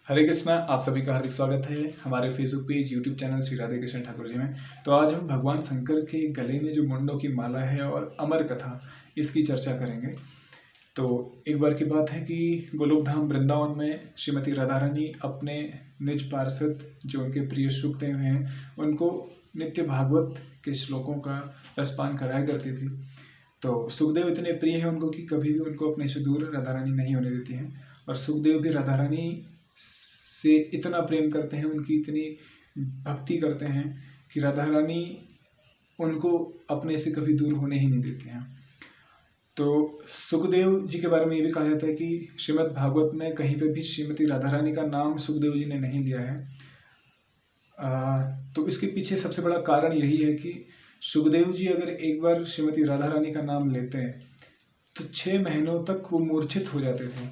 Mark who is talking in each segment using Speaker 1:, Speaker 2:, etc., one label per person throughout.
Speaker 1: हरे कृष्णा। आप सभी का हार्दिक स्वागत है हमारे Facebook page, YouTube channel Shri Radhe Krishna Thakur ji में। तो आज हम भगवान शंकर के गले में जो मुंडों की माला है और अमर कथा, इसकी चर्चा करेंगे। तो एक बार की बात है कि गोलोक धाम वृंदावन में श्रीमती राधा रानी अपने निज पार्षद जो उनके प्रिय सुखदेव हैं, उनको नित्य भागवत के श्लोकों का रसपान कराया करती थी। तो सुखदेव इतने प्रिय हैं उनको कि कभी भी उनको अपने से दूर राधा रानी नहीं होने देती हैं। और सुखदेव भी राधा रानी से इतना प्रेम करते हैं, उनकी इतनी भक्ति करते हैं कि राधा रानी उनको अपने से कभी दूर होने ही नहीं देती हैं। तो सुखदेव जी के बारे में ये भी कहा जाता है कि श्रीमद् भागवत में कहीं पे भी श्रीमती राधा रानी का नाम सुखदेव जी ने नहीं लिया है। तो इसके पीछे सबसे बड़ा कारण यही है कि सुखदेव जी अगर एक बार श्रीमती राधा रानी का नाम लेते हैं तो 6 महीनों तक वो मूर्छित हो जाते थे।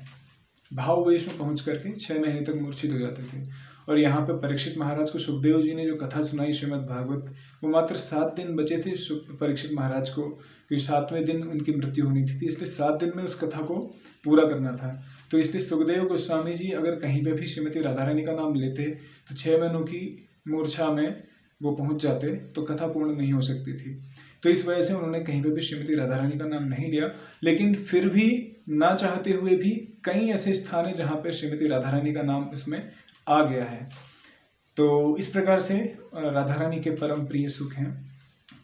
Speaker 1: भाववेश में पहुंच करके 6 महीने तक मूर्छित हो जाते थे। और यहाँ पे परीक्षित महाराज को सुखदेव जी ने जो कथा सुनाई श्रीमद् भागवत, वो मात्र 7 दिन बचे थे परीक्षित महाराज को, क्योंकि 7वें दिन उनकी मृत्यु होनी थी। इसलिए 7 दिन में उस कथा को पूरा करना था। तो इसलिए सुखदेव गोस्वामी जी अगर कहीं पे भी श्रीमती राधा रानी का नाम लेते तो 6 महीनों की मूर्छा में वो पहुंच जाते, तो कथा पूर्ण नहीं हो सकती थी। तो इस वजह से उन्होंने कहीं पे भी श्रीमती राधा रानी का नाम नहीं लिया। लेकिन फिर भी ना चाहते हुए भी कई ऐसे स्थान हैं जहाँ पे श्रीमती राधा रानी का नाम इसमें आ गया है। तो इस प्रकार से राधा रानी के परम प्रिय सुख हैं।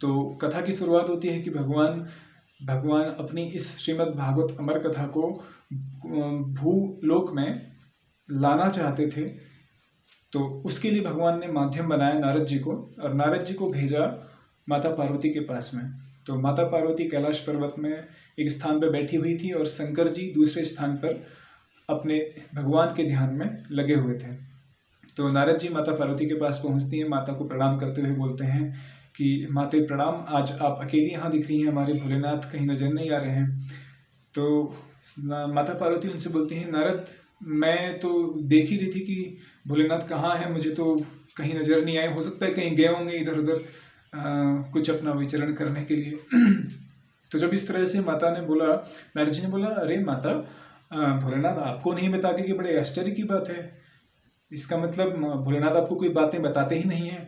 Speaker 1: तो कथा की शुरुआत होती है कि भगवान अपनी इस श्रीमद् भागवत अमर कथा को भूलोक में लाना चाहते थे। तो उसके लिए भगवान ने माध्यम बनाया नारद जी को, और नारद जी को भेजा माता पार्वती के पास में। तो माता पार्वती कैलाश पर्वत में एक स्थान पर बैठी हुई थी और शंकर जी दूसरे स्थान पर अपने भगवान के ध्यान में लगे हुए थे। तो नारद जी माता पार्वती के पास पहुंचती हैं, माता को प्रणाम करते हुए बोलते हैं कि माते प्रणाम, आज आप अकेली यहाँ दिख रही हैं, हमारे भोलेनाथ कहीं नजर नहीं आ रहे हैं। तो माता पार्वती उनसे बोलती हैं, नारद मैं तो देख ही रही थी कि भोलेनाथ कहाँ है, मुझे तो कहीं नजर नहीं आए, हो सकता है कहीं गए होंगे इधर उधर कुछ अपना विचरण करने के लिए। तो जब इस तरह से माता ने बोला, नारद जी ने बोला, अरे माता, भोलेनाथ आपको नहीं बताते कि बड़े आश्चर्य की बात है, इसका मतलब भोलेनाथ आपको कोई बातें बताते ही नहीं है।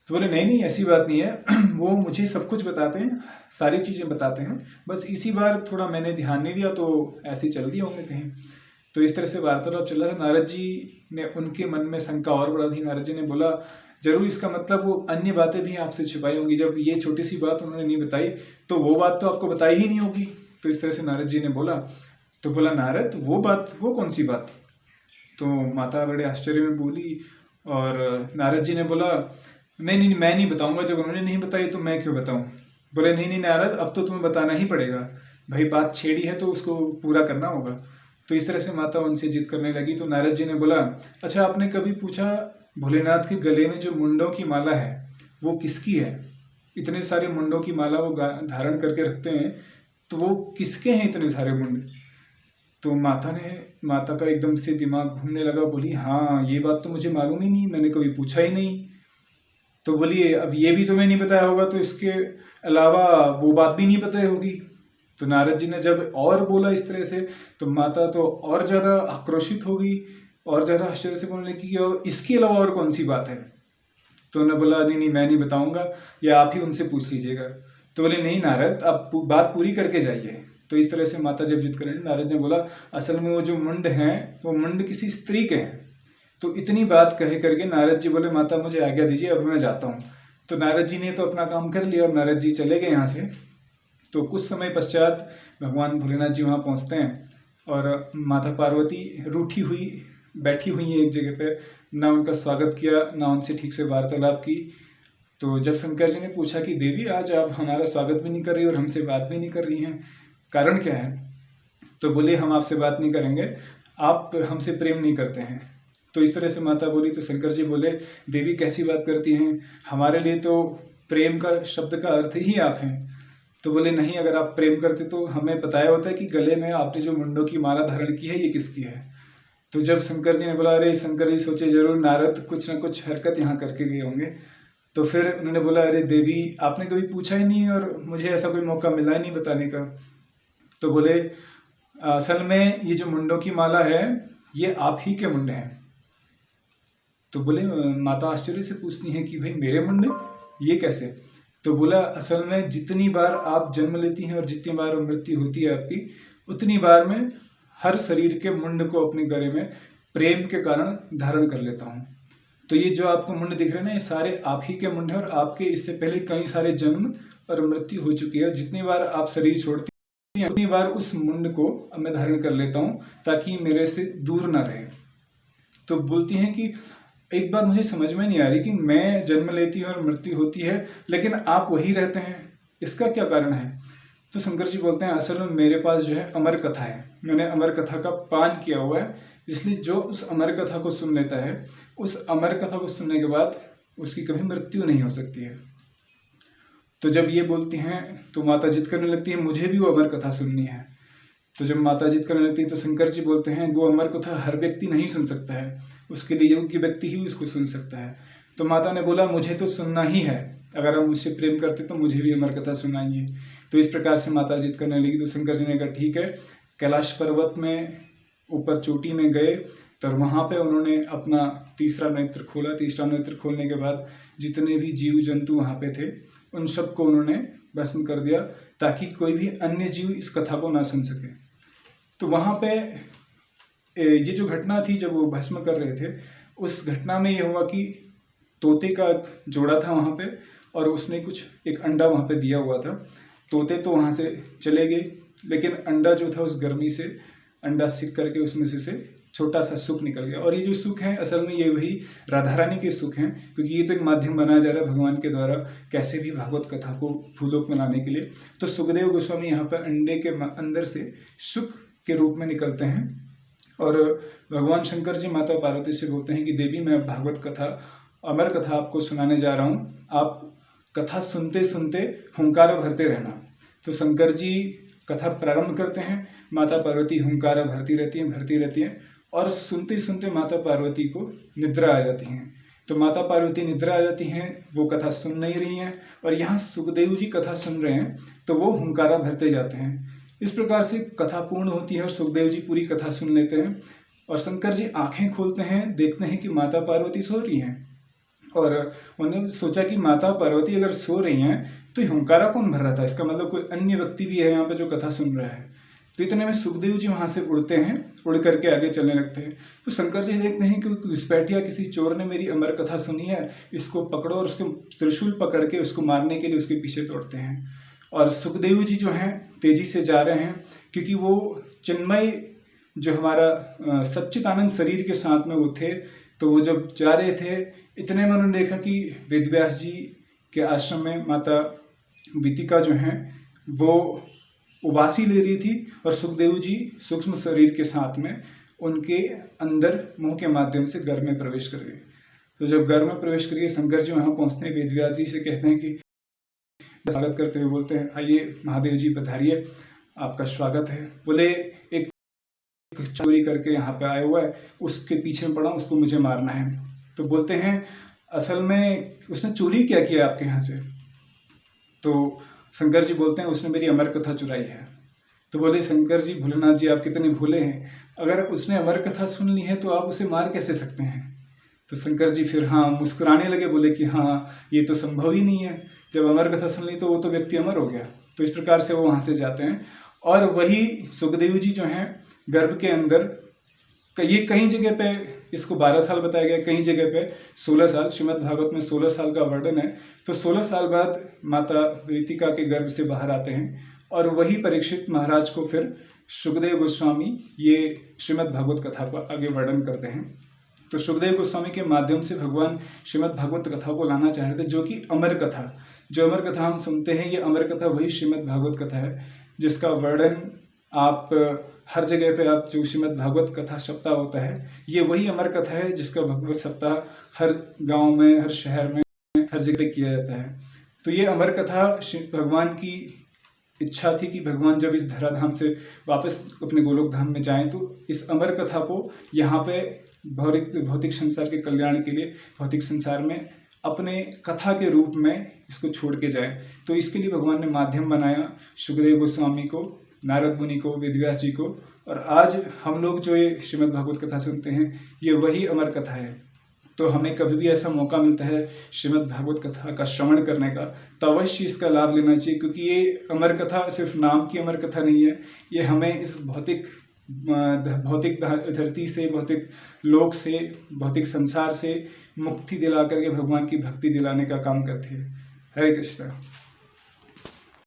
Speaker 1: तो बोले नहीं ऐसी बात नहीं है, वो मुझे सब कुछ बताते हैं, सारी चीज़ें बताते हैं, बस इसी बार थोड़ा मैंने ध्यान नहीं दिया तो ऐसे चल दिए होंगे कहीं। तो इस तरह से वार्तालाप चल रहा था। नारद जी ने उनके मन में शंका और बढ़ा दी। नारद जी ने बोला, जरूर इसका मतलब वो अन्य बातें भी आपसे छिपाई होंगी, जब ये छोटी सी बात उन्होंने नहीं बताई तो वो बात तो आपको बताई ही नहीं होगी। तो इस तरह से नारद जी ने बोला। तो बोला, नारद वो कौन सी बात? तो माता बड़े आश्चर्य में बोली, और नारद जी ने बोला, नहीं मैं नहीं बताऊंगा, जब उन्होंने नहीं बताई तो मैं क्यों बताऊं। बोले नहीं नारद, अब तो तुम्हें बताना ही पड़ेगा, भाई बात छेड़ी है तो उसको पूरा करना होगा। तो इस तरह से माता उनसे जिद करने लगी। तो नारद जी ने बोला, अच्छा आपने कभी पूछा भोलेनाथ के गले में जो मुंडों की माला है वो किसकी है? इतने सारे मुंडों की माला वो धारण करके रखते हैं, तो वो किसके हैं इतने सारे मुंड? तो माता का एकदम से दिमाग घूमने लगा। बोली, हाँ ये बात तो मुझे मालूम ही नहीं, मैंने कभी पूछा ही नहीं। तो बोलिए, अब ये भी तुम्हें नहीं बताया होगा तो इसके अलावा वो बात भी नहीं पता होगी। तो नारद जी ने जब और बोला इस तरह से, तो माता तो और ज़्यादा आक्रोशित हो गई, और ज़्यादा आश्चर्य से बोलने की, और इसके अलावा और कौन सी बात है? तो उन्होंने बोला, नहीं मैं नहीं बताऊंगा, या आप ही उनसे पूछ लीजिएगा। तो बोले, नहीं नारद, आप बात पूरी करके जाइए। तो इस तरह से माता जब जिद करें, नारद ने बोला, असल में वो जो मुंड हैं वो मुंड किसी स्त्री के हैं। तो इतनी बात कहे करके नारद जी बोले, माता मुझे आज्ञा दीजिए, अब मैं जाता हूँ। तो नारद जी ने तो अपना काम कर लिया और नारद जी चले गए यहाँ से। तो कुछ समय पश्चात भगवान भोलेनाथ जी वहाँ पहुँचते हैं, और माता पार्वती रूठी हुई बैठी हुई है एक जगह पे, ना उनका स्वागत किया, ना उनसे ठीक से वार्तालाप की। तो जब शंकर जी ने पूछा कि देवी आज आप हमारा स्वागत भी नहीं कर रही और हमसे बात भी नहीं कर रही हैं, कारण क्या है? तो बोले, हम आपसे बात नहीं करेंगे, आप हमसे प्रेम नहीं करते हैं। तो इस तरह से माता बोली। तो शंकर जी बोले, देवी कैसी बात करती हैं, हमारे लिए तो प्रेम का शब्द का अर्थ ही आप हैं। तो बोले, नहीं अगर आप प्रेम करते तो हमें बताया होता है कि गले में आपने जो मुंडों की माला धारण की है ये किसकी है। तो जब शंकर जी ने बोला, अरे शंकर जी सोचे जरूर नारद कुछ ना कुछ हरकत यहाँ करके गए होंगे। तो फिर उन्होंने बोला, अरे देवी आपने कभी पूछा ही नहीं और मुझे ऐसा कोई मौका मिला ही नहीं बताने का। तो बोले, असल में ये जो मुंडों की माला है ये आप ही के मुंड हैं, तो बोले माता आश्चर्य से पूछती हैं कि भाई मेरे मुंड, ये कैसे? तो बोला असल में जितनी बार आप जन्म लेती हैं और जितनी बार मृत्यु होती है आपकी, उतनी बार में हर शरीर के मुंड को अपने गले में प्रेम के कारण धारण कर लेता हूँ। तो ये जो आपको मुंड दिख रहे हैं ना, ये सारे आप ही के मुंड है और आपके इससे पहले कई सारे जन्म और मृत्यु हो चुकी है। जितनी बार आप शरीर छोड़ती हैं उतनी बार उस मुंड को मैं धारण कर लेता हूँ ताकि मेरे से दूर ना रहे। तो बोलती हैं कि एक बात मुझे समझ में नहीं आ रही कि मैं जन्म लेती हूँ और मृत्यु होती है, लेकिन आप वही रहते हैं, इसका क्या कारण है? तो शंकर जी बोलते हैं असल में मेरे पास जो है अमर कथा है, मैंने अमर कथा का पान किया हुआ है, इसलिए जो उस अमर कथा को सुन लेता है, उस अमर कथा को सुनने के बाद उसकी कभी मृत्यु नहीं हो सकती है। तो जब ये बोलती हैं तो माता जिद करने लगती है मुझे भी वो अमर कथा सुननी है। तो जब माता जिद करने लगती है तो शंकर जी बोलते हैं वो अमर कथा हर व्यक्ति नहीं सुन सकता है, उसके लिए योग्य व्यक्ति ही उसको सुन सकता है। तो माता ने बोला मुझे तो सुनना ही है, अगर आप मुझसे प्रेम करते तो मुझे भी अमर कथा सुनाइए। तो इस प्रकार से माता जिद करने लगी। तो शंकर जी ने कहा ठीक है। कैलाश पर्वत में ऊपर चोटी में गए तो वहाँ पे उन्होंने अपना तीसरा नेत्र खोला। तीसरा नेत्र खोलने के बाद जितने भी जीव जंतु वहाँ पे थे उन सबको उन्होंने भस्म कर दिया ताकि कोई भी अन्य जीव इस कथा को ना सुन सके। तो वहाँ पे ये जो घटना थी जब वो भस्म कर रहे थे, उस घटना में ये हुआ कि तोते का जोड़ा था वहाँ पे और उसने कुछ एक अंडा वहाँ पे दिया हुआ था। तोते तो वहाँ से चले गए, लेकिन अंडा जो था उस गर्मी से अंडा सिक करके उसमें से छोटा सा सुख निकल गया। और ये जो सुख हैं असल में ये वही राधा रानी के सुख हैं, क्योंकि ये तो एक माध्यम बनाया जा रहा है भगवान के द्वारा कैसे भी भागवत कथा को फूलोक बनाने के लिए। तो सुखदेव गोस्वामी यहाँ पर अंडे के अंदर से सुख के रूप में निकलते हैं और भगवान शंकर जी माता पार्वती से बोलते हैं कि देवी मैं भागवत कथा अमर कथा आपको सुनाने जा रहा हूँ, आप कथा सुनते सुनते हुंकार भरते रहना। तो शंकर जी कथा प्रारंभ करते हैं, माता पार्वती हुंकार भरती रहती हैं और सुनते सुनते माता पार्वती को निद्रा आ जाती हैं। तो माता पार्वती निद्रा आ जाती हैं, वो कथा सुन नहीं रही हैं और यहाँ सुखदेव जी कथा सुन रहे हैं तो वो हुंकारा भरते जाते हैं। इस प्रकार से कथा पूर्ण होती है और सुखदेव जी पूरी कथा सुन लेते हैं और शंकर जी आंखें खोलते हैं, देखते हैं कि माता पार्वती सो रही हैं और उन्होंने सोचा कि माता पार्वती अगर सो रही हैं तो हुंकारा कौन भर रहा था, इसका मतलब कोई अन्य व्यक्ति भी है यहाँ पे जो कथा सुन रहा है। तो इतने में सुखदेव जी वहाँ से उड़ते हैं, उड़ करके आगे चलने लगते हैं। तो शंकर जी देखते हैं कि घुसपैठिया किसी चोर ने मेरी अमर कथा सुनी है, इसको पकड़ो और उसके त्रिशूल पकड़ के उसको मारने के लिए उसके पीछे दौड़ते हैं। और सुखदेव जी जो हैं तेजी से जा रहे हैं क्योंकि वो चिन्मय जो हमारा सच्चिदानंद शरीर के साथ में वो थे। तो वो जब जा रहे थे इतने में उन्होंने देखा कि वेदव्यास जी के आश्रम में माता बीतिका जो हैं वो उबासी ले रही थी और सुखदेव जी सूक्ष्म शरीर के साथ में उनके अंदर मुंह के माध्यम से घर में प्रवेश कर गए। तो जब घर में प्रवेश करिए शंकर जी वहाँ पहुँचते हैं, वेदव्यास जी से कहते हैं कि स्वागत करते हुए बोलते हैं आइए महादेव जी पधारिए, आपका स्वागत है। बोले एक चोरी करके यहाँ पे आया हुआ है, उसके पीछे में पड़ा, उसको मुझे मारना है। तो बोलते हैं असल में उसने चोरी क्या किया आपके यहाँ से? तो शंकर जी बोलते हैं उसने मेरी अमर कथा चुराई है। तो बोले शंकर जी भोलेनाथ जी आप कितने भोले हैं, अगर उसने अमर कथा सुन ली है तो आप उसे मार कैसे सकते हैं? तो शंकर जी फिर मुस्कुराने लगे, बोले कि ये तो संभव ही नहीं है, जब अमर कथा सुन ली तो वो तो व्यक्ति अमर हो गया। तो इस प्रकार से वो वहाँ से जाते हैं और वही सुखदेव जी जो हैं गर्भ के अंदर ये कई जगह पे इसको 12 साल बताया गया, कई जगह पे 16 साल, श्रीमद् भागवत में 16 साल का वर्णन है। तो 16 साल बाद माता रीतिका के गर्भ से बाहर आते हैं और वही परीक्षित महाराज को फिर सुखदेव गोस्वामी ये श्रीमद् भागवत कथा को आगे वर्णन करते हैं। तो सुखदेव गोस्वामी के माध्यम से भगवान श्रीमद् भागवत कथा को लाना चाह रहे थे, जो कि अमर कथा, जो अमर कथा हम सुनते हैं, ये अमर कथा वही श्रीमद् भागवत कथा है जिसका वर्णन आप हर जगह पे आप जो श्रीमद् भागवत कथा सप्ताह होता है, ये वही अमर कथा है जिसका भगवत सप्ताह हर गांव में, हर शहर में, हर जगह किया जाता है। तो ये अमर कथा भगवान की इच्छा थी कि भगवान जब इस धराधाम से वापस अपने गोलोक धाम में जाएं तो इस अमर कथा को यहाँ पे भौतिक संसार के कल्याण के लिए भौतिक संसार में अपने कथा के रूप में इसको छोड़ के जाए। तो इसके लिए भगवान ने माध्यम बनाया सुखदेव गोस्वामी को, नारद मुनि को, वेदव्यास जी को, और आज हम लोग जो ये श्रीमद् भागवत कथा सुनते हैं ये वही अमर कथा है। तो हमें कभी भी ऐसा मौका मिलता है श्रीमद् भागवत कथा का श्रवण करने का, तो अवश्य इसका लाभ लेना चाहिए, क्योंकि ये अमर कथा सिर्फ नाम की अमर कथा नहीं है, ये हमें इस भौतिक धरती से, भौतिक लोक से, भौतिक संसार से मुक्ति दिला करके भगवान की भक्ति दिलाने का काम करती है। हरे कृष्णा।